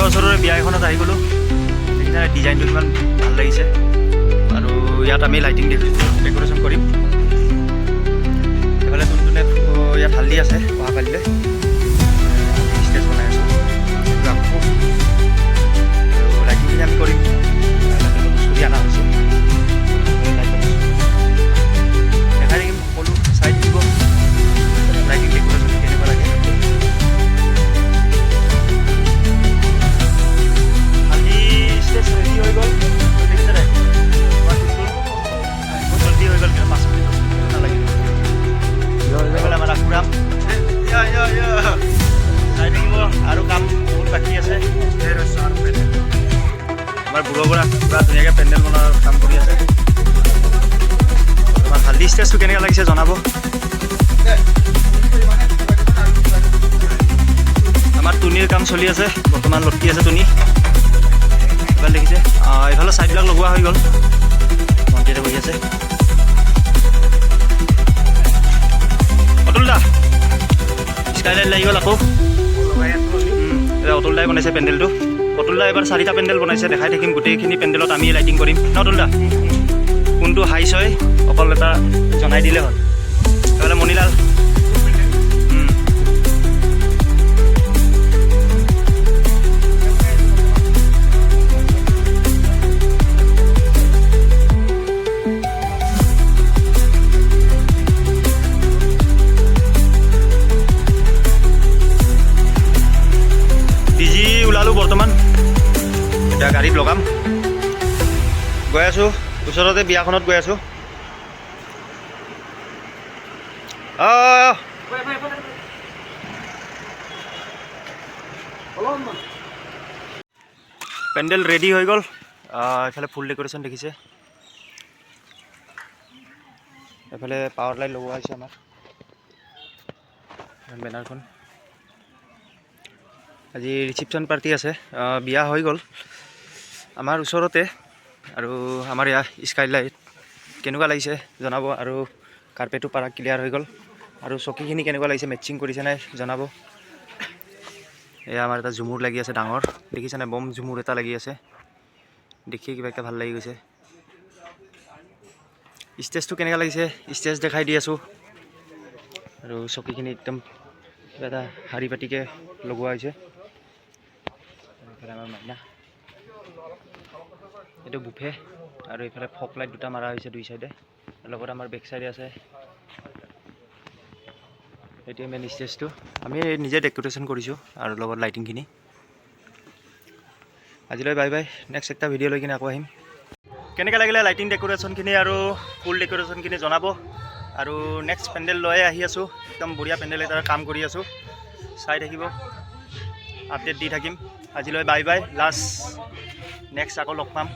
ওচৰৰে বিয়া এখনত আহি গ'লোঁ। ডিজাইনটো কিমান ভাল লাগিছে আৰু ইয়াত আমি লাইটিং ডেক'ৰেশ্যন কৰিম। এইফালে তুলতুলে ইয়াত হালধি আছে অহাকালিলৈ ষ্টেজ বনাই আছোঁ আৰু লাইটিংখিনি আমি কৰিম। বস্তু অনা হৈছোঁ দেখাই থাকিম, সকলো চাই দিব লাইটিং ডেক'ৰেশ্যন কেনেকুৱা লাগে। হালধি ষ্টেজ ৰেডি হৈ গ'ল, দেখিছে নাই? বহুত জল্দি হৈ গ'ল, কিন্তু 5 মিনিট 10 মিনিট নালাগিল। আমাৰ আকুৰাম চাই থাকিব আৰু কাম বহুত বাকী আছে। আমাৰ বুঢ়া পুৰা ধুনীয়াকৈ পেণ্ডেল বনোৱাৰ কাম কৰি আছে। আমাৰ হালধি ষ্টেজটো কেনেকৈ লাগিছে জনাব। আমাৰ তুনিৰ কাম চলি আছে, বৰ্তমান লটকি আছে তুনি। এইফালে দেখিছে, এইফালে চাইডবিলাক লগোৱা হৈ গ'ল। ভণ্টি এটা বহি আছে। অতুল দা স্কাইলাইট লাগি গ'ল আকৌ। অতুল দাই বনাইছে পেণ্ডেলটো। অতুল দা এবাৰ 4টা পেণ্ডেল বনাইছে, দেখাই থাকিম। গোটেইখিনি পেণ্ডেলত আমি লাইটিং কৰিম ন অতুল দা? কোনটো হাইচ হয় অকল এটা জনাই দিলে হ'ল। এইফালে মণিলাল ওলালোঁ বৰ্তমান, এতিয়া গাড়ীত লগাম। গৈ আছোঁ ওচৰতে বিয়াখনত গৈ আছোঁ। পেণ্ডেল ৰেডি হৈ গ'ল। এইফালে ফুল ডেক'ৰেশ্যন দেখিছে, এইফালে পাৱাৰ লাইট লগোৱা হৈছে আমাৰ বেনাৰখন। আজি ৰিচিপশ্যন পাৰ্টি আছে, বিয়া হৈ গ'ল আমাৰ ওচৰতে। আৰু আমাৰ ইয়াৰ স্কাইলাইট কেনেকুৱা লাগিছে জনাব। আৰু কাৰ্পেটো পাৰা ক্লিয়াৰ হৈ গ'ল। আৰু চকীখিনি কেনেকুৱা লাগিছে, মেটচিং কৰিছে নাই জনাব। এয়া আমাৰ এটা ঝুমুৰ লাগি আছে ডাঙৰ, দেখিছে নাই? বম ঝুমুৰ এটা লাগি আছে, দেখি কিবা এটা ভাল লাগি গৈছে। ষ্টেজটো কেনেকুৱা লাগিছে ষ্টেজ দেখাই দি আছোঁ। আৰু চকীখিনি একদম কিবা এটা শাৰী পাতিকৈ লগোৱা হৈছে। আমাৰ মাইনা এইটো বুফে, আৰু এইফালে ফক লাইট দুটা মাৰা হৈছে দুই চাইডে। লগত আমাৰ বেক চাইডে আছে। এইটোৱে মেইন ষ্টেজটো আমি নিজে ডেক'ৰেশ্যন কৰিছোঁ, আৰু লগত লাইটিংখিনি। আজিলৈ বাই বাই, নেক্সট একটা ভিডিঅ' লৈ কিনে আকৌ আহিম। কেনেকৈ লাগিলে লাইটিং ডেক'ৰেশ্যনখিনি আৰু ফুল ডেক'ৰেশ্যনখিনি জনাব। আৰু নেক্সট পেণ্ডেল লৈয়ে আহি আছোঁ, একদম বঢ়িয়া পেণ্ডেল এটাৰ কাম কৰি আছোঁ, চাই থাকিব, আপডেট দি থাকিম। আজিলৈ বাই বাই, লাষ্ট নেক্সট আকৌ লগ পাম।